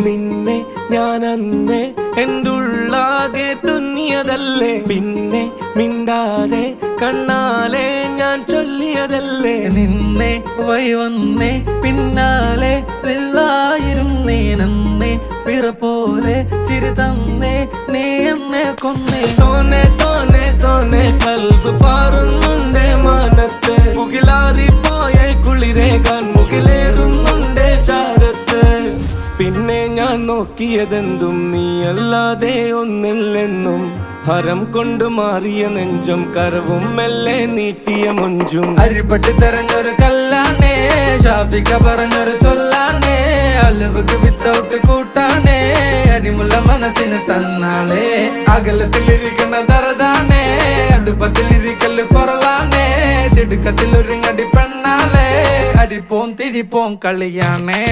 നിന്നെ ഞാൻ അന്നേ എൻ്റെ ഉള്ളാകെ തുന്നിയതല്ലേ, പിന്നെ മിണ്ടാതെ കണ്ണാലെ ഞാൻ ചൊല്ലിയതല്ലേ. നിന്നെ വന്നേ പിന്നാലെ വെള്ളായിരുന്നേ നന്നേ പിറ പോലെ ചിരി തന്നേ നീ എന്നെ കൊന്നേ. തോനെ തോനെ തോനെ കൽബ് പാറുന്നുണ്ടേ മാനത്ത്, മുകിലാറിപ്പോയ കുളിരേകാൻ മുകിലേറുന്നുണ്ടേ ചാരത്ത്. പിന്നെ ഞാൻ നോക്കിയതെന്തും നീയല്ലാതെ ഒന്നില്ലെന്നും, ഹരം കൊണ്ട് മാറിയ നെഞ്ചും കരവും മെല്ലെ നീട്ടിയ മൊഞ്ചും. അരിപ്പട്ടി തെരഞ്ഞൊരു കല്ലാണേ, ഷാഫിക്ക പറഞ്ഞൊരു ചൊല്ലാണേ, അലവുക്ക് വിത്തൗട്ട് കൂട്ടാണേ, അരിമുള്ള മനസ്സിന് തന്നാളേ. അകലത്തിലിരിക്കുന്ന ദറതാണേ, അടുപ്പത്തിലിരിക്കല് ഫൊറലാണേ, തിടുക്കത്തിൽ ഒരുങ്ങടി പെണ്ണാളേ, അരിപ്പോം തിരിപ്പോം കളിയാണേ.